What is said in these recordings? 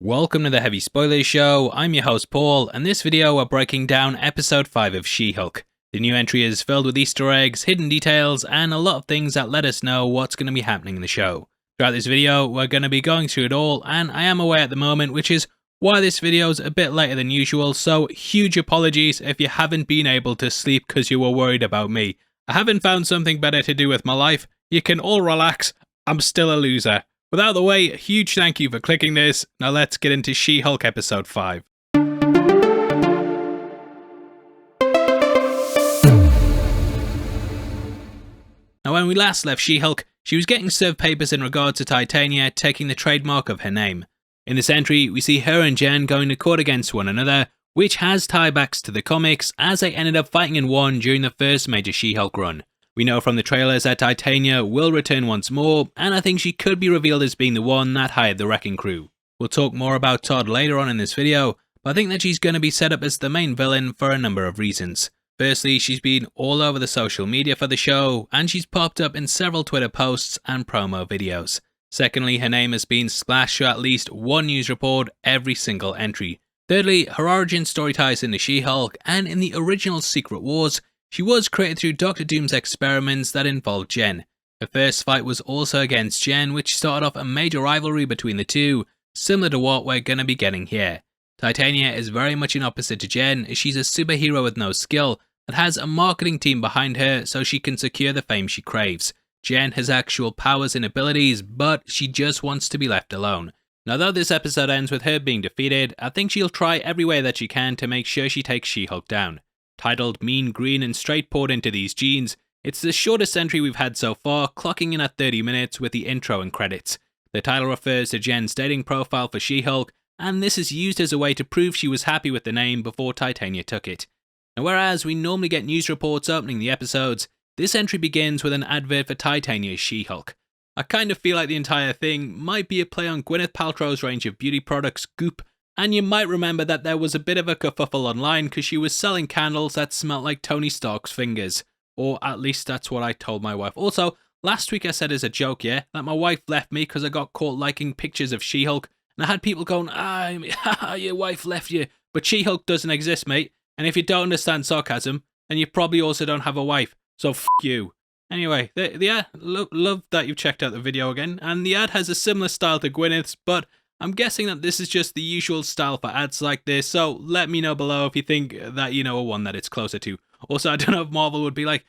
Welcome to the Heavy Spoilers Show. I'm your host Paul, and this video we're breaking down episode 5 of She-Hulk. The new entry is filled with Easter eggs, hidden details, and a lot of things that let us know what's going to be happening in the show. Throughout this video, we're going to be going through it all, and I am away at the moment, which is why this video is a bit later than usual, so huge apologies if you haven't been able to sleep because you were worried about me. I haven't found something better to do with my life. You can all relax, I'm still a loser. With that out of the way, a huge thank you for clicking this. Now let's get into She-Hulk episode 5. Now when we last left She-Hulk, she was getting served papers in regard to Titania taking the trademark of her name. In this entry, we see her and Jen going to court against one another, which has tiebacks to the comics as they ended up fighting in one during the first major She-Hulk run. We know from the trailers that Titania will return once more, and I think she could be revealed as being the one that hired the Wrecking Crew. We'll talk more about Todd later on in this video, but I think that she's going to be set up as the main villain for a number of reasons. Firstly, she's been all over the social media for the show, and she's popped up in several Twitter posts and promo videos. Secondly, her name has been splashed to at least one news report every single entry. Thirdly, her origin story ties into She-Hulk, and in the original Secret Wars, she was created through Dr. Doom's experiments that involved Jen. Her first fight was also against Jen, which started off a major rivalry between the two, similar to what we're going to be getting here. Titania is very much an opposite to Jen, as she's a superhero with no skill that has a marketing team behind her so she can secure the fame she craves. Jen has actual powers and abilities, but she just wants to be left alone. Now though this episode ends with her being defeated, I think she'll try every way that she can to make sure she takes She-Hulk down. Titled Mean, Green and Straight Poured Into These Jeans, it's the shortest entry we've had so far, clocking in at 30 minutes with the intro and credits. The title refers to Jen's dating profile for She-Hulk, and this is used as a way to prove she was happy with the name before Titania took it. Now whereas we normally get news reports opening the episodes, this entry begins with an advert for Titania's She-Hulk. I kind of feel like the entire thing might be a play on Gwyneth Paltrow's range of beauty products, Goop, and you might remember that there was a bit of a kerfuffle online because she was selling candles that smelled like Tony Stark's fingers. Or at least that's what I told my wife. Also, last week I said as a joke, that my wife left me because I got caught liking pictures of She-Hulk. And I had people going, your wife left you. But She-Hulk doesn't exist, mate. And if you don't understand sarcasm, then you probably also don't have a wife. So f*** you. Anyway, the ad, love that you've checked out the video again. And the ad has a similar style to Gwyneth's, but I'm guessing that this is just the usual style for ads like this, so let me know below if you think that you know a one that it's closer to. Also, I don't know if Marvel would be like,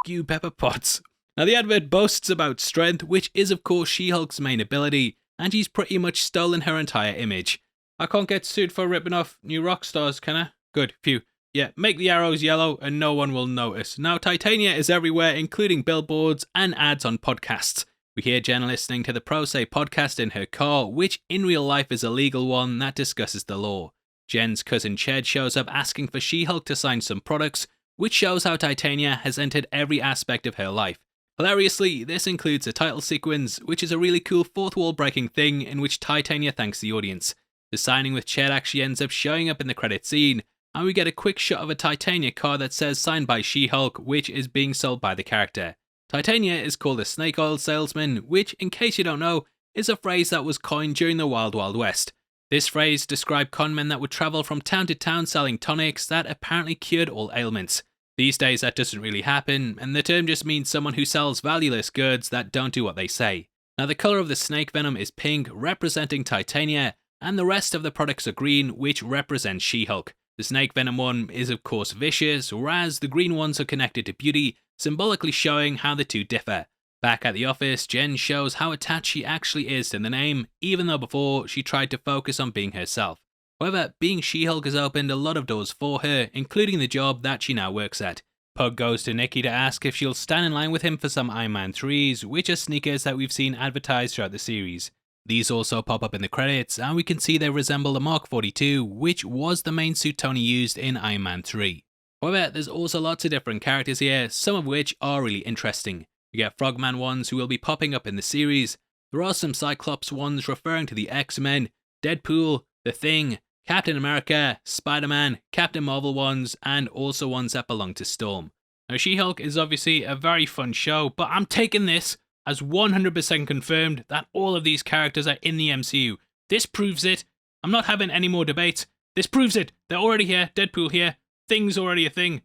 F*** you Pepper Potts. Now the advert boasts about strength, which is of course She-Hulk's main ability, and she's pretty much stolen her entire image. I can't get sued for ripping off new rock stars, can I? Good, phew. Yeah, make the arrows yellow and no one will notice. Now Titania is everywhere, including billboards and ads on podcasts. We hear Jen listening to the Pro Say podcast in her car, which in real life is a legal one that discusses the law. Jen's cousin Ched shows up asking for She-Hulk to sign some products, which shows how Titania has entered every aspect of her life. Hilariously, this includes a title sequence, which is a really cool fourth wall breaking thing in which Titania thanks the audience. The signing with Ched actually ends up showing up in the credit scene, and we get a quick shot of a Titania car that says signed by She-Hulk, which is being sold by the character. Titania is called a snake oil salesman, which, in case you don't know, is a phrase that was coined during the Wild Wild West. This phrase described conmen that would travel from town to town selling tonics that apparently cured all ailments. These days that doesn't really happen, and the term just means someone who sells valueless goods that don't do what they say. Now the colour of the snake venom is pink, representing Titania, and the rest of the products are green, which represents She-Hulk. The snake venom one is of course vicious, whereas the green ones are connected to beauty, symbolically showing how the two differ. Back at the office, Jen shows how attached she actually is to the name, even though before she tried to focus on being herself. However, being She-Hulk has opened a lot of doors for her, including the job that she now works at. Pug goes to Nikki to ask if she'll stand in line with him for some Iron Man 3s, which are sneakers that we've seen advertised throughout the series. These also pop up in the credits, and we can see they resemble the Mark 42, which was the main suit Tony used in Iron Man 3. However, there's also lots of different characters here, some of which are really interesting. We get Frogman ones who will be popping up in the series. There are some Cyclops ones referring to the X-Men, Deadpool, The Thing, Captain America, Spider-Man, Captain Marvel ones, and also ones that belong to Storm. Now She-Hulk is obviously a very fun show, but I'm taking this as 100% confirmed that all of these characters are in the MCU. This proves it. I'm not having any more debates. This proves it. They're already here. Deadpool here. Thing's already a thing.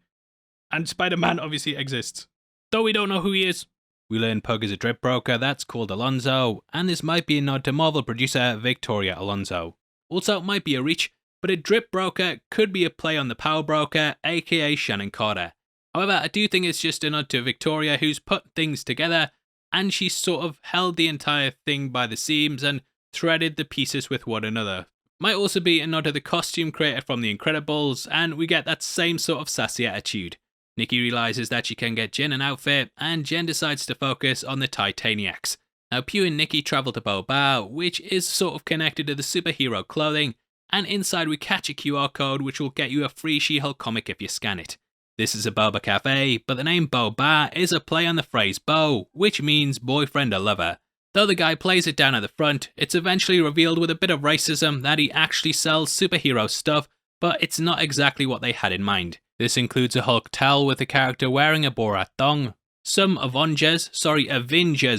And Spider-Man obviously exists. Though we don't know who he is. We learn Pug is a drip broker that's called Alonzo, and this might be a nod to Marvel producer Victoria Alonso. Also, it might be a reach, but a drip broker could be a play on the power broker, aka Shannon Carter. However, I do think it's just a nod to Victoria, who's put things together, and she sort of held the entire thing by the seams and threaded the pieces with one another. Might also be a nod to the costume creator from The Incredibles, and we get that same sort of sassy attitude. Nikki realizes that she can get Jen an outfit, and Jen decides to focus on the Titaniacs. Now, Pew and Nikki travel to Boba, which is sort of connected to the superhero clothing, and inside we catch a QR code which will get you a free She-Hulk comic if you scan it. This is a boba cafe, but the name Boba is a play on the phrase beau, which means boyfriend or lover. Though the guy plays it down at the front, it's eventually revealed with a bit of racism that he actually sells superhero stuff, but it's not exactly what they had in mind. This includes a Hulk towel with the character wearing a Borat thong, some Avengers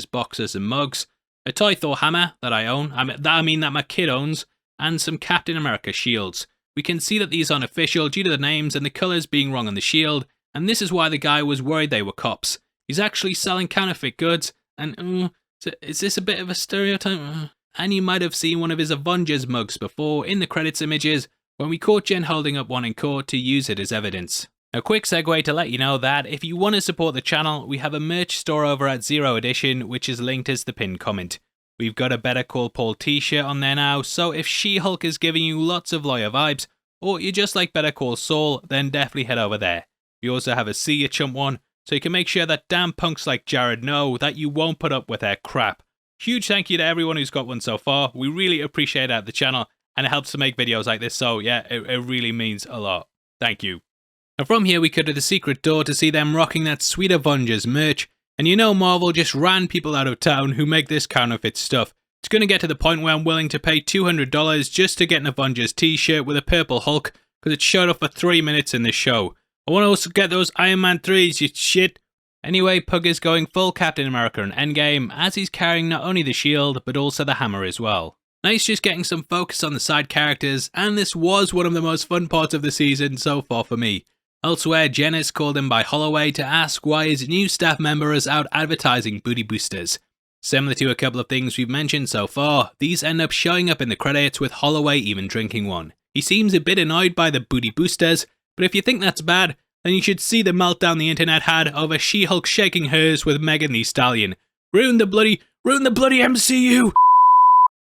boxes and mugs, a toy Thor hammer that I own, that my kid owns, and some Captain America shields. We can see that these aren't official due to the names and the colours being wrong on the shield, and this is why the guy was worried they were cops. He's actually selling counterfeit goods, and is this a bit of a stereotype? And you might have seen one of his Avengers mugs before in the credits images, when we caught Jen holding up one in court to use it as evidence. A quick segue to let you know that if you want to support the channel, we have a merch store over at Zero Edition, which is linked as the pinned comment. We've got a Better Call Paul t-shirt on there now, so if She-Hulk is giving you lots of lawyer vibes, or you just like Better Call Saul, then definitely head over there. We also have a See Ya Chump one, so you can make sure that damn punks like Jared know that you won't put up with their crap. Huge thank you to everyone who's got one so far. We really appreciate it at the channel, and it helps to make videos like this, so yeah, it really means a lot. Thank you. And from here we cut to the secret door to see them rocking that sweet Avengers merch, and you know Marvel just ran people out of town who make this counterfeit stuff. It's going to get to the point where I'm willing to pay $200 just to get an Avengers t-shirt with a purple Hulk, because it showed up for 3 minutes in this show. I want to also get those Iron Man 3s, you shit. Anyway, Pug is going full Captain America in Endgame, as he's carrying not only the shield, but also the hammer as well. Nice just getting some focus on the side characters, and this was one of the most fun parts of the season so far for me. Elsewhere, Jen is called in by Holloway to ask why his new staff member is out advertising booty boosters. Similar to a couple of things we've mentioned so far, these end up showing up in the credits with Holloway even drinking one. He seems a bit annoyed by the booty boosters, but if you think that's bad, then you should see the meltdown the internet had over She-Hulk shaking hers with Megan Thee Stallion. Ruin the bloody MCU!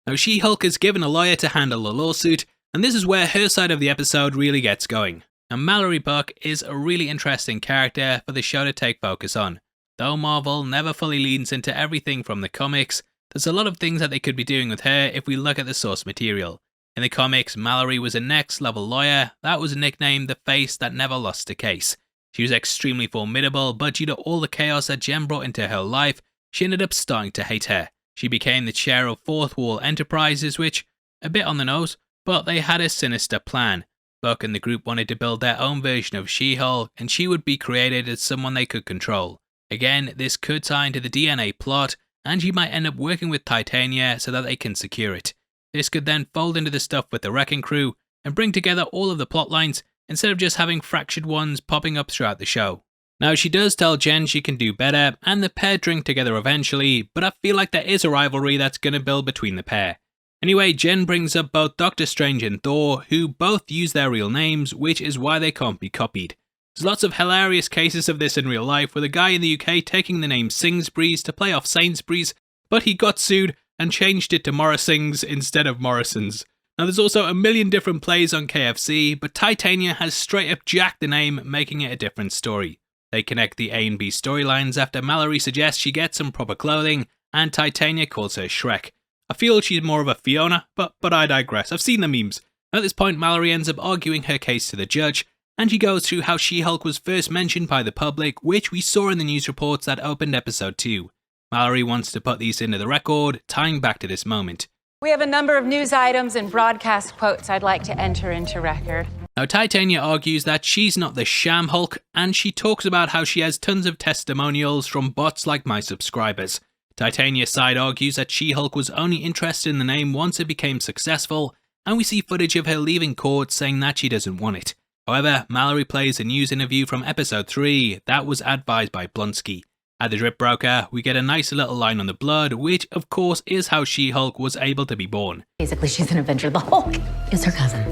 Now She-Hulk is given a lawyer to handle the lawsuit, and this is where her side of the episode really gets going. Now Mallory Book is a really interesting character for the show to take focus on. Though Marvel never fully leans into everything from the comics, there's a lot of things that they could be doing with her if we look at the source material. In the comics, Mallory was a next level lawyer that was nicknamed the face that never lost a case. She was extremely formidable, but due to all the chaos that Jen brought into her life, she ended up starting to hate her. She became the chair of Fourth Wall Enterprises, which, a bit on the nose, but they had a sinister plan. Buck and the group wanted to build their own version of She-Hulk, and she would be created as someone they could control. Again, this could tie into the DNA plot, and she might end up working with Titania so that they can secure it. This could then fold into the stuff with the Wrecking Crew, and bring together all of the plot lines, instead of just having fractured ones popping up throughout the show. Now she does tell Jen she can do better, and the pair drink together eventually, but I feel like there is a rivalry that's going to build between the pair. Anyway, Jen brings up both Doctor Strange and Thor, who both use their real names, which is why they can't be copied. There's lots of hilarious cases of this in real life, with a guy in the UK taking the name Singsbury's to play off Sainsbury's, but he got sued and changed it to Morrison's instead of Morrison's. Now there's also a million different plays on KFC, but Titania has straight up jacked the name, making it a different story. They connect the A and B storylines after Mallory suggests she get some proper clothing, and Titania calls her Shrek. I feel she's more of a Fiona, but I digress. I've seen the memes. At this point, Mallory ends up arguing her case to the judge, and she goes through how She-Hulk was first mentioned by the public, which we saw in the news reports that opened episode 2. Mallory wants to put these into the record, tying back to this moment. We have a number of news items and broadcast quotes I'd like to enter into record. Now Titania argues that she's not the sham Hulk, and she talks about how she has tons of testimonials from bots like my subscribers. Titania's side argues that She-Hulk was only interested in the name once it became successful, and we see footage of her leaving court saying that she doesn't want it. However, Mallory plays a news interview from episode 3 that was advised by Blonsky. At the Drip Broker, we get a nice little line on the blood, which of course is how She-Hulk was able to be born. Basically, she's an Avenger. The Hulk is her cousin.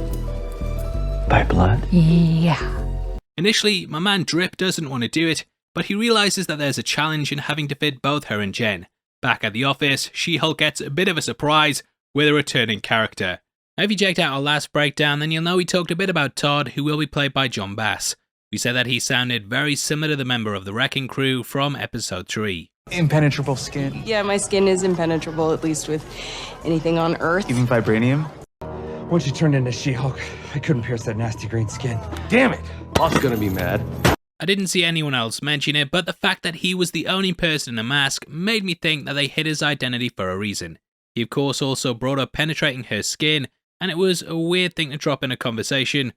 By blood? Yeah. Initially, my man Drip doesn't want to do it, but he realizes that there's a challenge in having to fit both her and Jen. Back at the office, She-Hulk gets a bit of a surprise with a returning character. Now, if you checked out our last breakdown, then you'll know we talked a bit about Todd, who will be played by John Bass. We said that he sounded very similar to the member of the Wrecking Crew from episode 3. Impenetrable skin. Yeah, my skin is impenetrable, at least with anything on Earth. Even vibranium? Once you turned into She-Hulk, I couldn't pierce that nasty green skin. Damn it! Boss gonna be mad. I didn't see anyone else mention it, but the fact that he was the only person in a mask made me think that they hid his identity for a reason. He of course also brought up penetrating her skin, and it was a weird thing to drop in a conversation,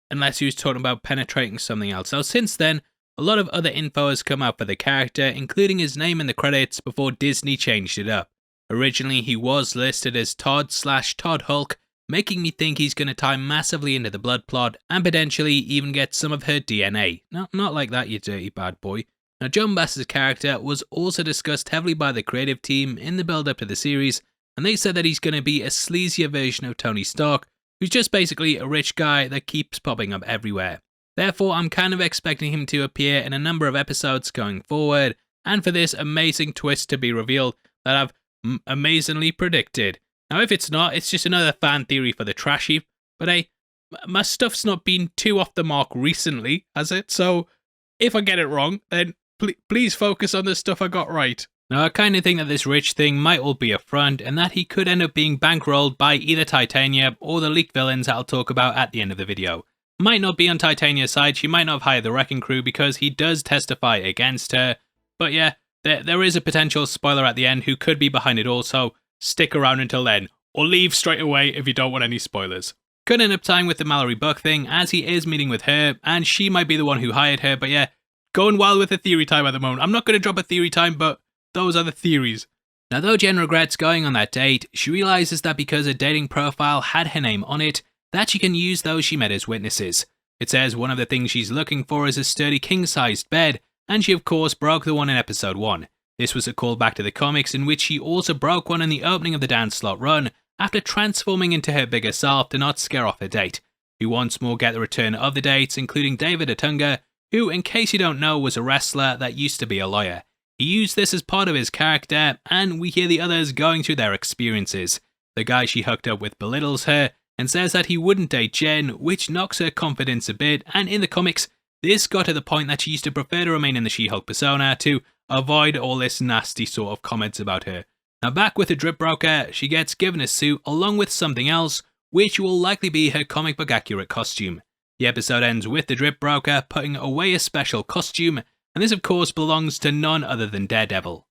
unless he was talking about penetrating something else. Now since then, a lot of other info has come out for the character, including his name in the credits before Disney changed it up. Originally he was listed as Todd/Todd Hulk, making me think he's going to tie massively into the blood plot and potentially even get some of her DNA. Not like that, you dirty bad boy. Now John Bass's character was also discussed heavily by the creative team in the build up to the series, and they said that he's going to be a sleazier version of Tony Stark, who's just basically a rich guy that keeps popping up everywhere. Therefore, I'm kind of expecting him to appear in a number of episodes going forward, and for this amazing twist to be revealed that I've amazingly predicted. Now if it's not, it's just another fan theory for the trash heap, but hey, my stuff's not been too off the mark recently, has it? So if I get it wrong, then please focus on the stuff I got right. Now I kind of think that this rich thing might all be a front, and that he could end up being bankrolled by either Titania or the leaked villains that I'll talk about at the end of the video. Might not be on Titania's side, she might not have hired the Wrecking Crew because he does testify against her, but yeah, there is a potential spoiler at the end who could be behind it all, so stick around until then, or leave straight away if you don't want any spoilers. Could end up tying with the Mallory Book thing, as he is meeting with her, and she might be the one who hired her, but yeah, going wild with the theory time at the moment. I'm not going to drop a theory time, but those are the theories. Now though Jen regrets going on that date, she realizes that because her dating profile had her name on it, that she can use those she met as witnesses. It says one of the things she's looking for is a sturdy king-sized bed, and she of course broke the one in episode 1. This was a callback to the comics in which she also broke one in the opening of the Dan Slott run, after transforming into her bigger self to not scare off her date. We once more get the return of the dates, including David Otunga, who, in case you don't know, was a wrestler that used to be a lawyer. He used this as part of his character, and we hear the others going through their experiences. The guy she hooked up with belittles her, and says that he wouldn't date Jen, which knocks her confidence a bit, and in the comics, this got to the point that she used to prefer to remain in the She-Hulk persona to avoid all this nasty sort of comments about her. Now back with the Drip Broker, she gets given a suit along with something else, which will likely be her comic book accurate costume. The episode ends with the Drip Broker putting away a special costume, and this of course belongs to none other than Daredevil.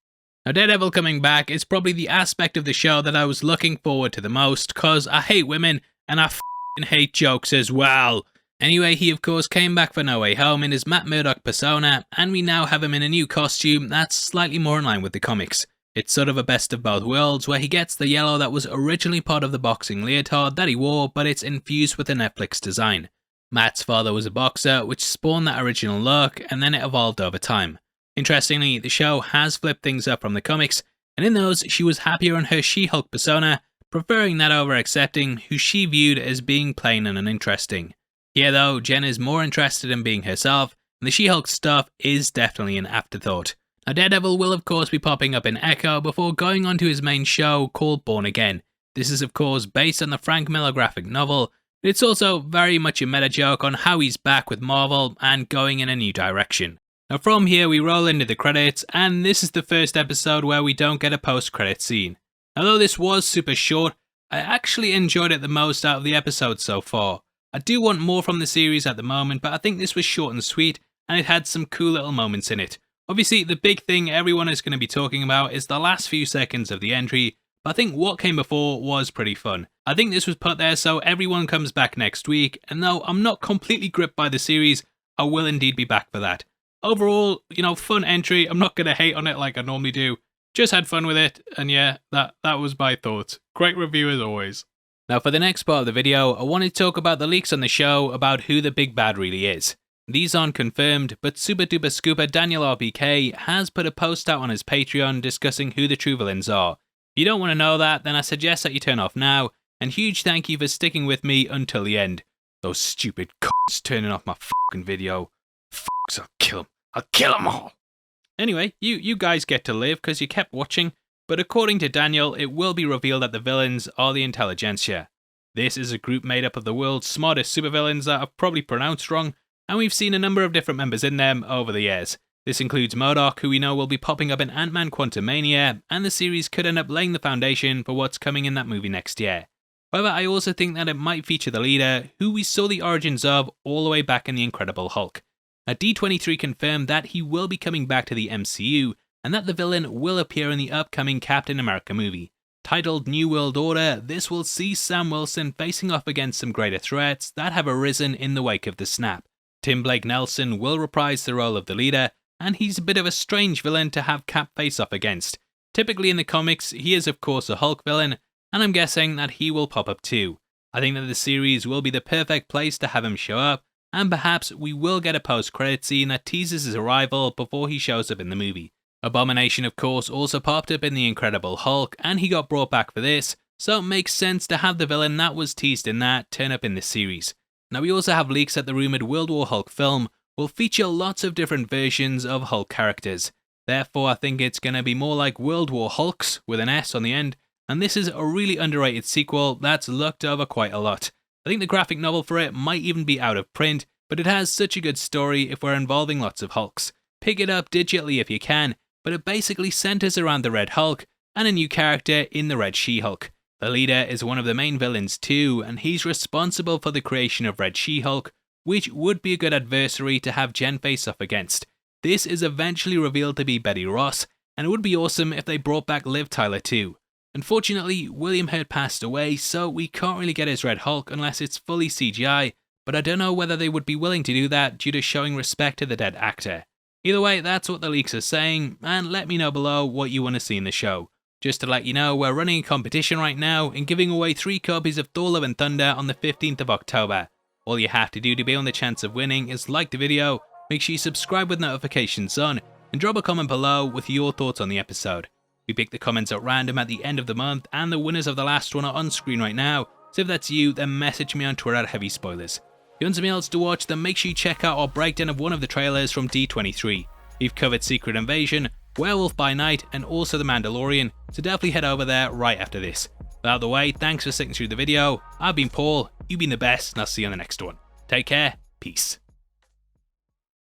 Now Daredevil coming back is probably the aspect of the show that I was looking forward to the most, cause I hate women and I f***ing hate jokes as well. Anyway, he of course came back for No Way Home in his Matt Murdock persona, and we now have him in a new costume that's slightly more in line with the comics. It's sort of a best of both worlds, where he gets the yellow that was originally part of the boxing leotard that he wore, but it's infused with the Netflix design. Matt's father was a boxer, which spawned that original look, and then it evolved over time. Interestingly, the show has flipped things up from the comics, and in those, she was happier in her She-Hulk persona, preferring that over accepting who she viewed as being plain and uninteresting. Here though, Jen is more interested in being herself, and the She-Hulk stuff is definitely an afterthought. Now Daredevil will of course be popping up in Echo before going on to his main show called Born Again. This is of course based on the Frank Miller graphic novel, but it's also very much a meta joke on how he's back with Marvel and going in a new direction. Now from here we roll into the credits, and this is the first episode where we don't get a post-credit scene. Although this was super short, I actually enjoyed it the most out of the episodes so far. I do want more from the series at the moment, but I think this was short and sweet, and it had some cool little moments in it. Obviously, the big thing everyone is going to be talking about is the last few seconds of the entry, but I think what came before was pretty fun. I think this was put there so everyone comes back next week, and though I'm not completely gripped by the series, I will indeed be back for that. Overall, fun entry. I'm not going to hate on it like I normally do. Just had fun with it, and yeah, that was my thoughts. Great review as always. Now for the next part of the video, I want to talk about the leaks on the show about who the big bad really is. These aren't confirmed, but super duper scooper Daniel RPK has put a post out on his Patreon discussing who the true villains are. If you don't want to know that, then I suggest that you turn off now, and huge thank you for sticking with me until the end. Those stupid c***s turning off my fucking video. Fucks, I'll kill them. I'll kill them all! Anyway, you guys get to live because you kept watching, but according to Daniel, it will be revealed that the villains are the Intelligentsia. This is a group made up of the world's smartest supervillains that I've probably pronounced wrong, and we've seen a number of different members in them over the years. This includes MODOK, who we know will be popping up in Ant-Man Quantumania, and the series could end up laying the foundation for what's coming in that movie next year. However, I also think that it might feature the leader, who we saw the origins of all the way back in The Incredible Hulk. Now, D23 confirmed that he will be coming back to the MCU, and that the villain will appear in the upcoming Captain America movie. Titled New World Order, this will see Sam Wilson facing off against some greater threats that have arisen in the wake of the snap. Tim Blake Nelson will reprise the role of the leader, and he's a bit of a strange villain to have Cap face off against. Typically in the comics, he is of course a Hulk villain, and I'm guessing that he will pop up too. I think that the series will be the perfect place to have him show up, and perhaps we will get a post-credit scene that teases his arrival before he shows up in the movie. Abomination, of course, also popped up in The Incredible Hulk, and he got brought back for this, so it makes sense to have the villain that was teased in that turn up in this series. Now we also have leaks that the rumoured World War Hulk film will feature lots of different versions of Hulk characters. Therefore I think it's going to be more like World War Hulks, with an S on the end, and this is a really underrated sequel that's looked over quite a lot. I think the graphic novel for it might even be out of print, but it has such a good story if we're involving lots of Hulks. Pick it up digitally if you can, but it basically centers around the Red Hulk and a new character in the Red She-Hulk. The leader is one of the main villains too, and he's responsible for the creation of Red She-Hulk, which would be a good adversary to have Jen face off against. This is eventually revealed to be Betty Ross, and it would be awesome if they brought back Liv Tyler too. Unfortunately, William Hurt passed away, so we can't really get his Red Hulk unless it's fully CGI, but I don't know whether they would be willing to do that due to showing respect to the dead actor. Either way, that's what the leaks are saying, and let me know below what you want to see in the show. Just to let you know, we're running a competition right now and giving away 3 copies of Thor Love and Thunder on the 15th of October. All you have to do to be on the chance of winning is like the video, make sure you subscribe with notifications on, and drop a comment below with your thoughts on the episode. We pick the comments at random at the end of the month, and the winners of the last one are on screen right now, so if that's you, then message me on Twitter at Heavy Spoilers. If you want something else to watch, then make sure you check out our breakdown of one of the trailers from D23. We've covered Secret Invasion, Werewolf by Night, and also The Mandalorian, so definitely head over there right after this. Out of the way, thanks for sticking through the video. I've been Paul, you've been the best, and I'll see you on the next one. Take care, peace.